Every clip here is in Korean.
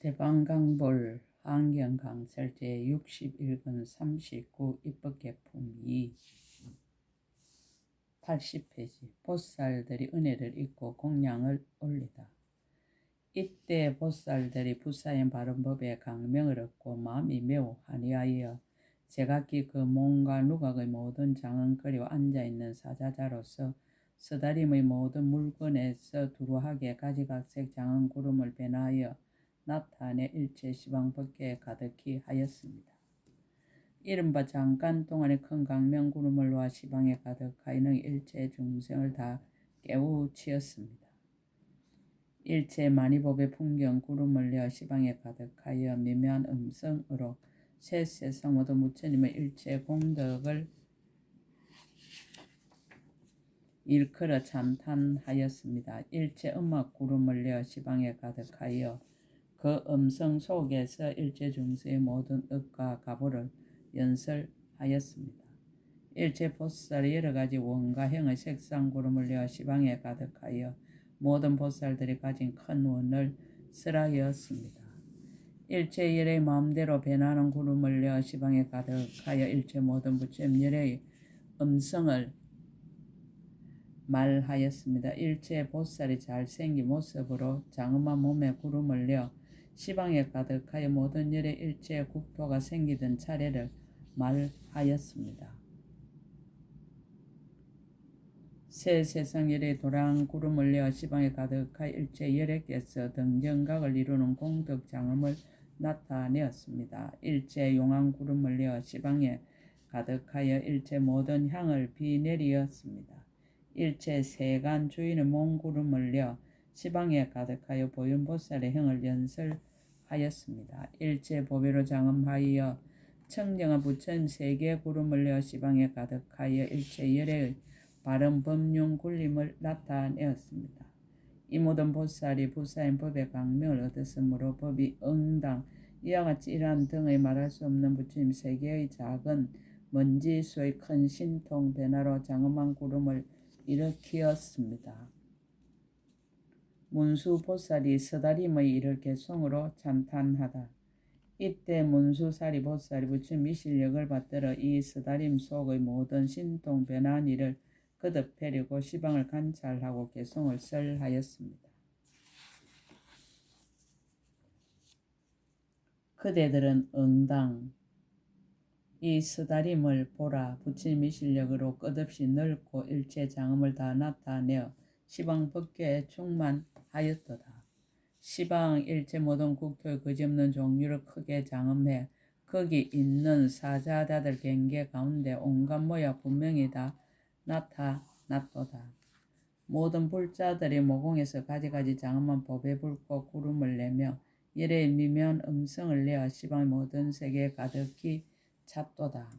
대방강볼 환경강설 제61권 39 입법개품 2 80페이지 보살들이 은혜를 잊고 공양을 올리다. 이때 보살들이 부사인 바른법의 강명을 얻고 마음이 매우 한이하여 제각기 그 몸과 누각의 모든 장언거리와 앉아있는 사자자로서 서다림의 모든 물건에서 두루하게 가지각색 장언구름을 변하여 나타내 일체 시방법계에 가득히 하였습니다. 이른바 잠깐 동안의 큰 강명구름을 놓아 시방에 가득하여는 일체 중생을 다 깨우치었습니다. 일체 만이법의 풍경 구름을 내어 시방에 가득하여 미묘한 음성으로 새 세상 모든 부처님의 일체 공덕을 일컬어 찬탄하였습니다. 일체 음악 구름을 내어 시방에 가득하여 그 음성 속에서 일체 중생의 모든 뜻과 가보를 연설하였습니다. 일체 보살의 여러가지 원가형의 색상구름을 내어 시방에 가득하여 모든 보살들이 가진 큰 원을 설하였습니다. 일체 열의 마음대로 변하는 구름을 내어 시방에 가득하여 일체 모든 부처님 열의 음성을 말하였습니다. 일체 보살이 잘생긴 모습으로 장엄한 몸에 구름을 내어 시방에 가득하여 모든 열의 일체 국토가 생기던 차례를 말하였습니다. 새 세상 열의 도랑 구름을 내어 시방에 가득하여 일체 열에께서 등정각을 이루는 공덕 장엄을 나타내었습니다. 일체 용왕 구름을 내어 시방에 가득하여 일체 모든 향을 비내리었습니다. 일체 세간 주인의 몸구름을 내어 시방에 가득하여 보윤보살의 형을 연설하였습니다. 일체 보배로 장엄하여 청정한 부처님 세계 구름을 내어 시방에 가득하여 일체 열의 바른 법륜 굴림을 나타내었습니다. 이 모든 보살이 부사인 법의 강명을 얻었으므로 법이 응당 이와 같이 이러한 등의 말할 수 없는 부처님 세계의 작은 먼지수의 큰 신통 변화로 장엄한 구름을 일으키었습니다. 문수보살이 서다림의 이를 개송으로 찬탄하다. 이때 문수사리 보살이 부처님 미실력을 받들어 이 서다림 속의 모든 신통 변화한 일을 거듭 펴려고 시방을 관찰하고 개송을 설하였습니다. 그대들은 응당 이 서다림을 보라. 부처님 미실력으로 끝없이 넓고 일체 장엄을 다 나타내어 시방 법계에 충만하였도다. 시방 일체 모든 국토의 그지없는 종류를 크게 장엄해 거기 있는 사자다들 경계 가운데 온갖 모양 분명히 다 나타났도다. 모든 불자들이 모공에서 가지가지 장엄한 법의 불꽃 구름을 내며 열의 미묘한 음성을 내어 시방의 모든 세계에 가득히 찼도다.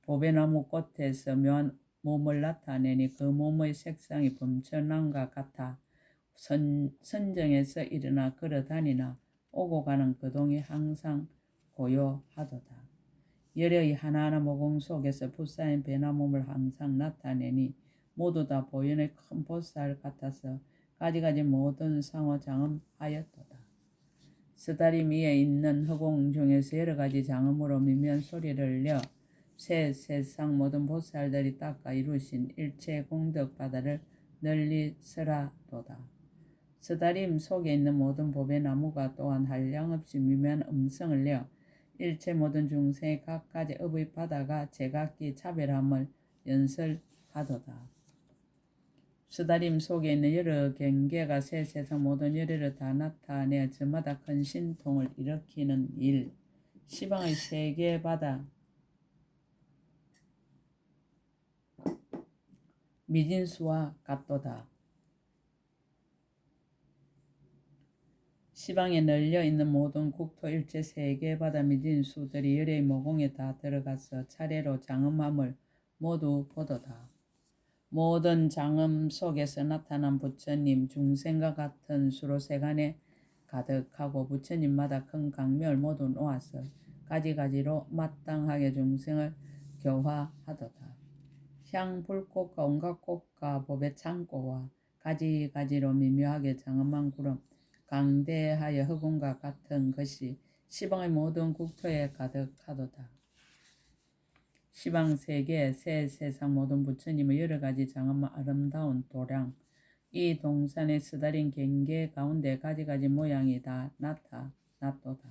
보배나무 꽃에서 묘한 몸을 나타내니 그 몸의 색상이 범천왕과 같아 선정에서 일어나 걸어다니나 오고 가는 거동이 항상 고요하도다. 열의 하나하나 모공 속에서 부사인 배나몸을 항상 나타내니 모두 다 보현의 큰 보살 같아서 가지가지 모든 상호 장엄하였도다. 서다림 위에 있는 허공 중에서 여러가지 장엄으로 미묘한 소리를 내어 새 세상 모든 보살들이 닦아 이루신 일체 공덕 바다를 널리 설하도다. 서다림 속에 있는 모든 보배 나무가 또한 한량없이 미묘한 음성을 내어 일체 모든 중생의 각가지 업의 바다가 제각기 차별함을 연설하도다. 서다림 속에 있는 여러 경계가 새 세상 모든 열애를 다 나타내어 저마다 큰 신통을 일으키는 일. 시방의 세계 바다 미진수와 같도다. 시방에 널려 있는 모든 국토 일체 세계 바다 미진수들이 열의 모공에 다 들어가서 차례로 장엄함을 모두 보도다. 모든 장엄 속에서 나타난 부처님 중생과 같은 수로 세간에 가득하고 부처님마다 큰 강명을 모두 놓아서 가지가지로 마땅하게 중생을 교화하도다. 향 불꽃과 온갖 꽃과 법의 창고와 가지가지로 미묘하게 장엄한 구름 강대하여 흑운과 같은 것이 시방의 모든 국토에 가득하도다. 시방 세계 새 세상 모든 부처님의 여러 가지 장엄한 아름다운 도량 이 동산에 쓰다린 경계 가운데 가지가지 모양이 다 나타났도다.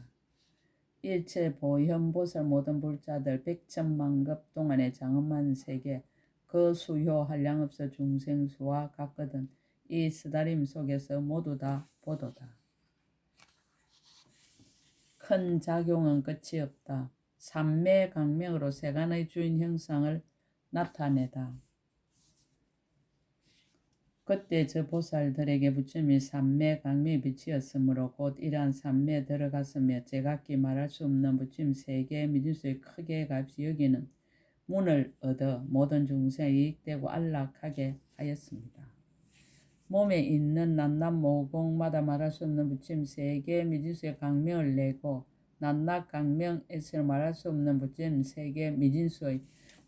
일체 보현보살 모든 불자들 백천만급 동안의 장엄한 세계 그 수효 한량없어 중생수와 같거든 이 쓰다림 속에서 모두 다 보도다. 큰 작용은 끝이 없다. 삼매강명으로 세간의 주인 형상을 나타내다. 그때 저 보살들에게 부처님이 삼매강명이 비치었으므로 곧 이러한 삼매에 들어갔으며 제각기 말할 수 없는 부처님 세계의 미진수에 크게 값이 여기는 문을 얻어 모든 중생에 이익되고 안락하게 하였습니다. 몸에 있는 낱낱 모공마다 말할 수 없는 부처님 세계의 미진수의 강명을 내고 낱낱 강명에서 말할 수 없는 부처님 세계의 미진수의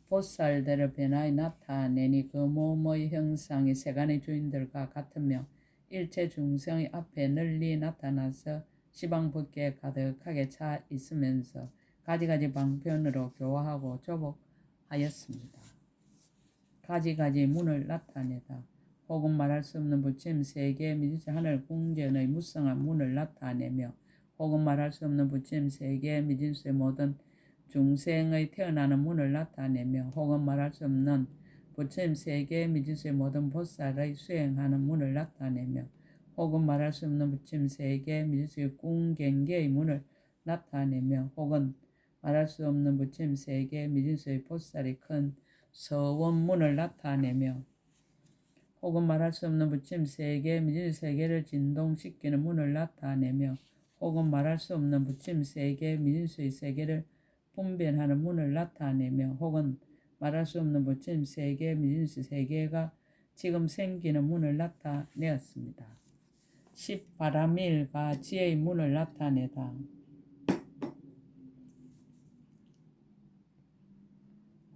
보살들을 변화에 나타내니 그 몸의 형상이 세간의 주인들과 같으며 일체 중생의 앞에 널리 나타나서 시방 밖에 가득하게 차 있으면서 가지가지 방편으로 교화하고 조복하였습니다. 가지가지 문을 나타내다. 혹은 말할 수 없는 부처님 세계의 미지수 하늘 궁전의 무성한 문을 나타내며 혹은 말할 수 없는 부처님 세계의 미진수의 모든 중생의 태어나는 문을 나타내며 혹은 말할 수 없는 부처님 세계의 미진수의 모든 보살의 수행하는 문을 나타내며 혹은 말할 수 없는 부처님 세계의 미진수의 궁경계의 문을 나타내며 혹은 말할 수 없는 부처님 세계의 미진수의 보살의 큰 서원문을 나타내며 혹은 말할 수 없는 부처님 세계 미진 세계를 진동시키는 문을 나타내며 혹은 말할 수 없는 부처님 세계 미진수의 세계를 분별하는 문을 나타내며 혹은 말할 수 없는 부처님 세계 미진수 세계가 지금 생기는 문을 나타내었습니다. 10바라밀과 지혜의 문을 나타내다.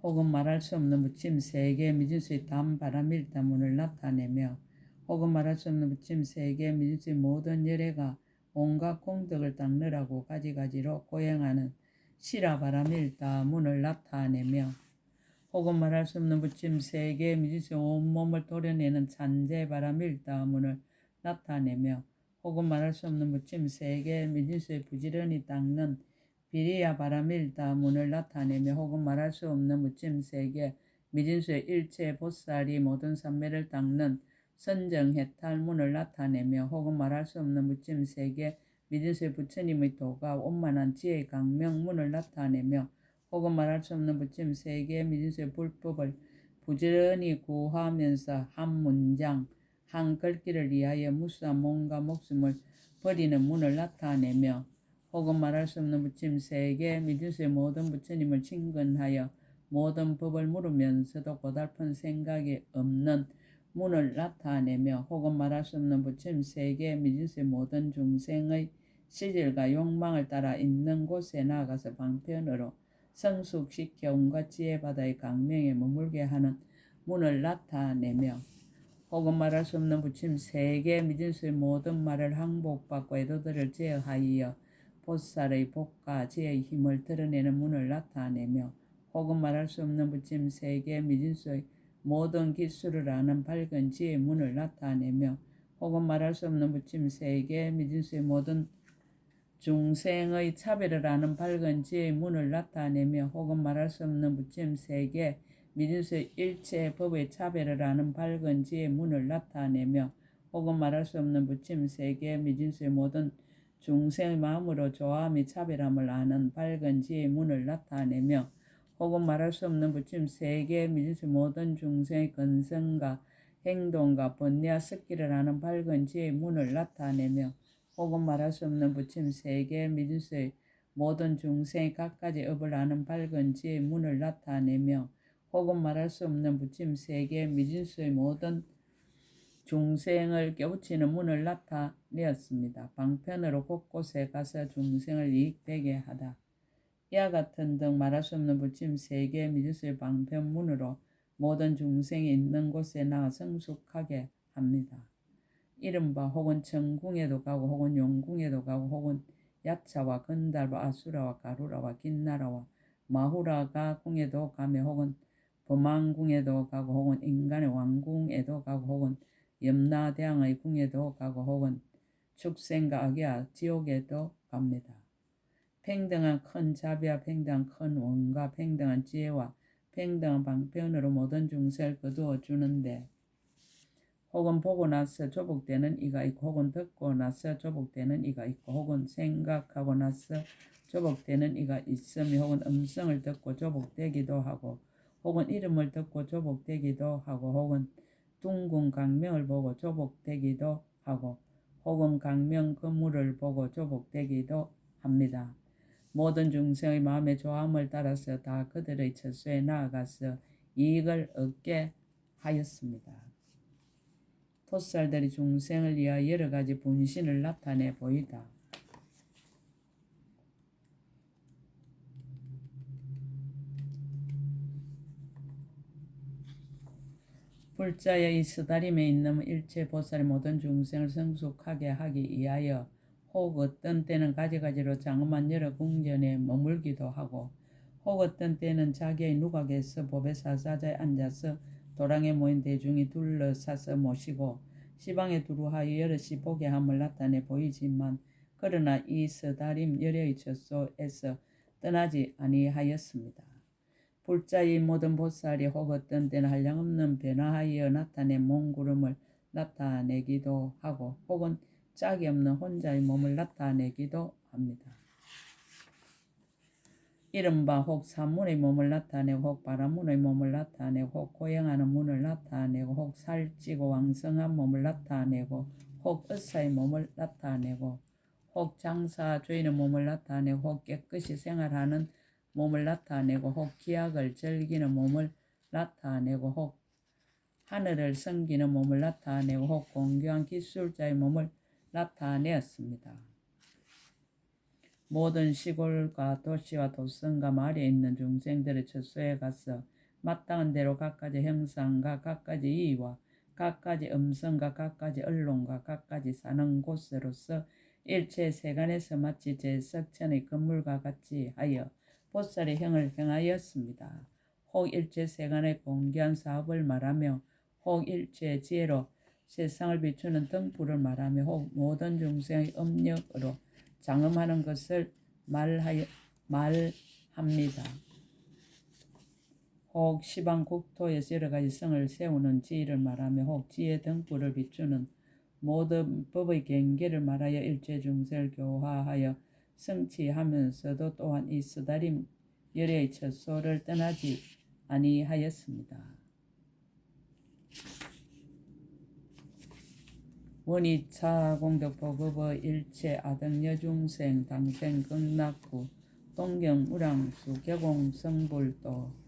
혹은 말할 수 없는 부처님 세계 미진수의 담바라밀다 문을 나타내며 혹은 말할 수 없는 부처님 세계 미진수의 모든 열애가 온갖 공덕을 닦느라고 가지가지로 고행하는 시라바라밀다 문을 나타내며 혹은 말할 수 없는 부처님 세계 미진수의 온몸을 도려내는 찬제바라밀다 문을 나타내며 혹은 말할 수 없는 부처님 세계 미진수의 부지런히 닦는 비리야 바라밀다 문을 나타내며 혹은 말할 수 없는 부처님 세계 미진수의 일체 보살이 모든 삼매를 닦는 선정해탈 문을 나타내며 혹은 말할 수 없는 부처님 세계 미진수의 부처님의 도가 원만한 지혜의 강명 문을 나타내며 혹은 말할 수 없는 부처님 세계 미진수의 불법을 부지런히 구하면서 한 문장 한 글귀를 위하여 무수한 몸과 목숨을 버리는 문을 나타내며 혹은 말할 수 없는 부처님 세계 미진수의 모든 부처님을 친근하여 모든 법을 물으면서도 고달픈 생각이 없는 문을 나타내며 혹은 말할 수 없는 부처님 세계 미진수의 모든 중생의 시질과 욕망을 따라 있는 곳에 나아가서 방편으로 성숙시켜 온갖 지혜바다의 강명에 머물게 하는 문을 나타내며 혹은 말할 수 없는 부처님 세계 미진수의 모든 말을 항복받고 애도들을 제어하여 보살의 복과 지혜의 힘을 드러내는 문을 나타내며 혹은 말할 수 없는 부처님 세계 미진수의 모든 기술을 아는 밝은 지혜의 문을 나타내며 혹은 말할 수 없는 부처님 세계 미진수의 모든 중생의 차별을 아는 밝은 지혜의 문을 나타내며 혹은 말할 수 없는 부처님 세계 미진수의 일체 법의 차별을 아는 밝은 지혜의 문을 나타내며 혹은 말할 수 없는 부처님 세계 미진수의 모든 중생의 마음으로 좋아함이 차별함을 아는 밝은 지혜의 문을 나타내며 혹은 말할 수 없는 부처님 세계 미진수의 모든 중생의 근성과 행동과 번뇌와 습기를 아는 밝은 지혜의 문을 나타내며 혹은 말할 수 없는 부처님 세계 미진수의 모든 중생의 갖가지 업을 아는 밝은 지혜의 문을 나타내며 혹은 말할 수 없는 부처님 세계 미진수의 모든 중생을 깨우치는 문을 나타내었습니다. 방편으로 곳곳에 가서 중생을 이익되게 하다. 이와 같은 등 말할 수 없는 부처님 세계 미진수의 방편문으로 모든 중생이 있는 곳에 나아 성숙하게 합니다. 이른바 혹은 청궁에도 가고 혹은 용궁에도 가고 혹은 야차와 건달과 아수라와 가루라와 긴나라와 마후라가 궁에도 가며 혹은 범왕궁에도 가고 혹은 인간의 왕궁에도 가고 혹은 염라대왕의 궁에도 가고 혹은 축생과 악야 지옥에도 갑니다. 평등한 큰 자비와 평등한 큰 원과 평등한 지혜와 평등한 방편으로 모든 중생을 거두어 주는데 혹은 보고 나서 조복되는 이가 있고 혹은 듣고 나서 조복되는 이가 있고 혹은 생각하고 나서 조복되는 이가 있으며 혹은 음성을 듣고 조복되기도 하고 혹은 이름을 듣고 조복되기도 하고 혹은 둥근 강명을 보고 조복되기도 하고 혹은 강명 그물을 보고 조복되기도 합니다. 모든 중생의 마음의 좋아함을 따라서 다 그들의 처소에 나아가서 이익을 얻게 하였습니다. 보살들이 중생을 위하여 여러 가지 분신을 나타내 보이다. 불자의 이 스다림에 있는 일체 보살의 모든 중생을 성숙하게 하기 위하여 혹 어떤 때는 가지가지로 장엄한 여러 궁전에 머물기도 하고 혹 어떤 때는 자기의 누각에서 법의 사사자에 앉아서 도랑에 모인 대중이 둘러싸서 모시고 시방에 두루하여 여럿이 보게 함을 나타내 보이지만 그러나 이 스다림 열애의 처소에서 떠나지 아니하였습니다. 불자의 모든 보살이 혹 어떤 때는 한량없는 변화하여 나타낸 몸구름을 나타내기도 하고 혹은 짝이 없는 혼자의 몸을 나타내기도 합니다. 이른바 혹 산문의 몸을 나타내고 혹 바라문의 몸을 나타내고 혹 고행하는 문을 나타내고 혹 살찌고 왕성한 몸을 나타내고 혹 의사의 몸을 나타내고 혹 장사주의는 몸을 나타내고 혹 깨끗이 생활하는 몸을 나타내고 혹 기약을 즐기는 몸을 나타내고 혹 하늘을 섬기는 몸을 나타내고 혹 공교한 기술자의 몸을 나타내었습니다. 모든 시골과 도시와 도성과 마을에 있는 중생들의 처소에 가서 마땅한 대로 각가지 형상과 각가지 이의와 각가지 음성과 각가지 언론과 각가지 사는 곳으로서 일체 세간에서 마치 제석천의 건물과 같이 하여 보살의 형을 행하였습니다. 혹 일체 세간의 공기한 사업을 말하며 혹 일체 지혜로 세상을 비추는 등불을 말하며 혹 모든 중생의 업력으로 장엄하는 것을 말합니다. 혹 시방 국토에서 여러 가지 성을 세우는 지혜를 말하며 혹 지혜 등불을 비추는 모든 법의 경계를 말하여 일체 중생을 교화하여 성취하면서도 또한 이 스다림 열애의 처소를 떠나지 아니하였습니다. 원이차 공덕보급의 일체 아등여 중생 당생 극락구 동경 우량수 개공 성불도